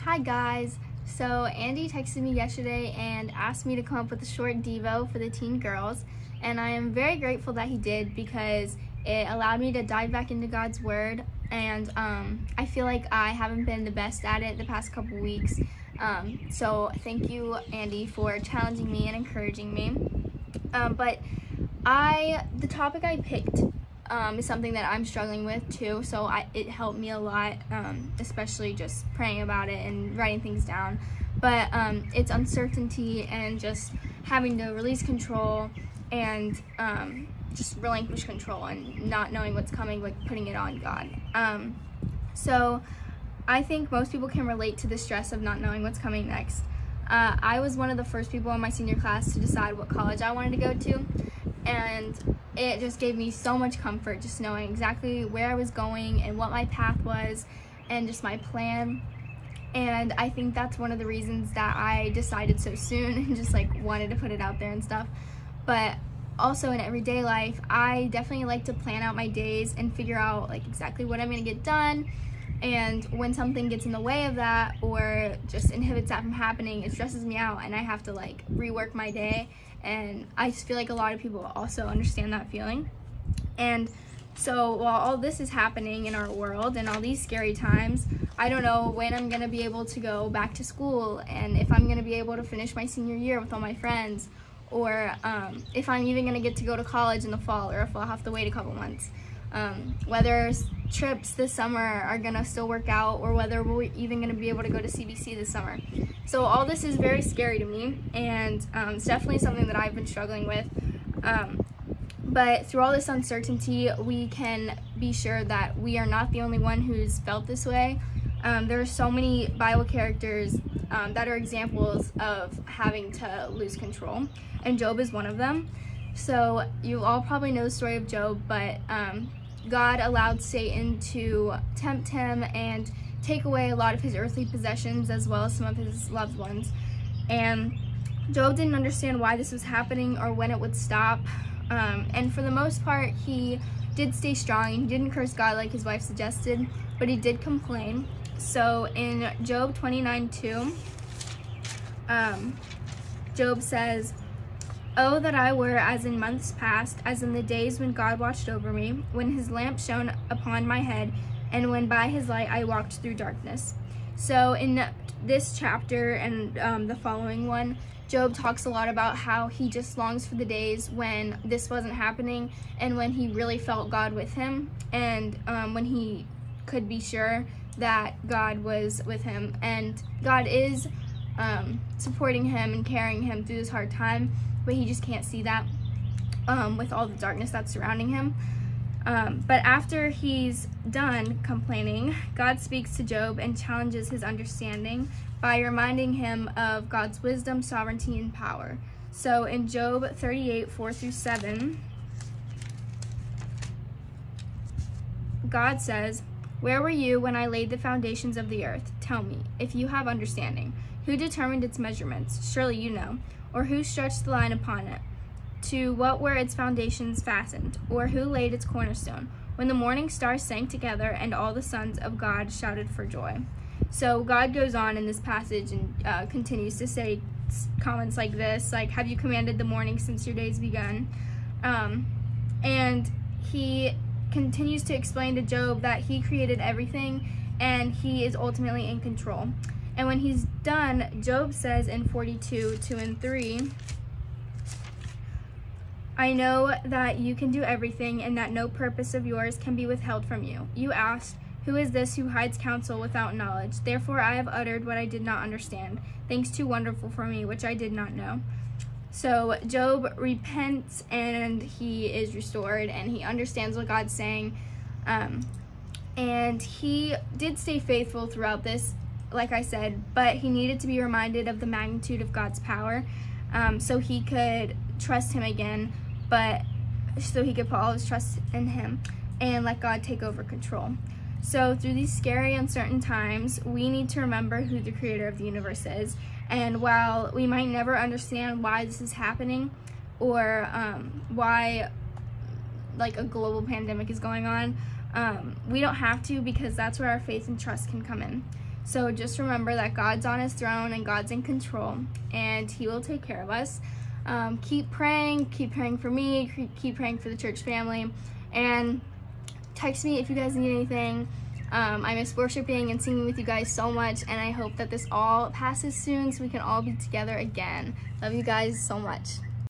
Hi guys! So Andy texted me yesterday and asked me to come up with a short Devo for the teen girls, and I am very grateful that he did because it allowed me to dive back into God's Word, and I feel like I haven't been the best at it the past couple weeks, so thank you, Andy, for challenging me and encouraging me. But the topic I picked is something that I'm struggling with too, so it helped me a lot, especially just praying about it and writing things down. But it's uncertainty and just having to release control and just relinquish control and not knowing what's coming, like putting it on God. So I think most people can relate to the stress of not knowing what's coming next. I was one of the first people in my senior class to decide what college I wanted to go to, and it just gave me so much comfort just knowing exactly where I was going and what my path was and just my plan. And I think that's one of the reasons that I decided so soon and just like wanted to put it out there and stuff. But also in everyday life, I definitely like to plan out my days and figure out like exactly what I'm gonna get done. And when something gets in the way of that or just inhibits that from happening, it stresses me out and I have to like rework my day. And I just feel like a lot of people also understand that feeling. And so while all this is happening in our world and all these scary times, I don't know when I'm gonna be able to go back to school and if I'm gonna be able to finish my senior year with all my friends, or if I'm even gonna get to go to college in the fall, or if I'll have to wait a couple months. Whether trips this summer are gonna still work out, or whether we're even gonna be able to go to CBC this summer. So all this is very scary to me, and it's definitely something that I've been struggling with. But through all this uncertainty, we can be sure that we are not the only one who's felt this way. There are so many Bible characters that are examples of having to lose control, and Job is one of them. So you all probably know the story of Job, but God allowed Satan to tempt him and take away a lot of his earthly possessions as well as some of his loved ones. And Job didn't understand why this was happening or when it would stop. And for the most part, he did stay strong and he didn't curse God like his wife suggested, but he did complain. So in Job 29:2, Job says, "Oh, that I were as in months past, as in the days when God watched over me, when his lamp shone upon my head, and when by his light I walked through darkness." So in this chapter and the following one, Job talks a lot about how he just longs for the days when this wasn't happening and when he really felt God with him, and when he could be sure that God was with him. And God is supporting him and carrying him through this hard time, but he just can't see that with all the darkness that's surrounding him. But after he's done complaining, God speaks to Job and challenges his understanding by reminding him of God's wisdom, sovereignty, and power. So in Job 38:4-7, God says, "Where were you when I laid the foundations of the earth? Tell me, if you have understanding. Who determined its measurements? Surely you know. Or who stretched the line upon it? To what were its foundations fastened? Or who laid its cornerstone? When the morning stars sang together and all the sons of God shouted for joy." So God goes on in this passage and continues to say comments like this, like, "Have you commanded the morning since your days begun?" And he continues to explain to Job that he created everything and he is ultimately in control. And when he's done, Job says in 42:2-3, "I know that you can do everything and that no purpose of yours can be withheld from you. You asked, 'Who is this who hides counsel without knowledge?' Therefore I have uttered what I did not understand, things too wonderful for me which I did not know." So Job repents and he is restored and he understands what God's saying. And he did stay faithful throughout this, like I said, but he needed to be reminded of the magnitude of God's power, so he could trust him again, but so he could put all his trust in him and let God take over control. So through these scary, uncertain times, we need to remember who the creator of the universe is. And while we might never understand why this is happening or why like a global pandemic is going on, we don't have to, because that's where our faith and trust can come in. So just remember that God's on his throne and God's in control, and he will take care of us. Keep praying for me, keep praying for the church family, and text me if you guys need anything. I miss worshiping and singing with you guys so much, and I hope that this all passes soon so we can all be together again. Love you guys so much.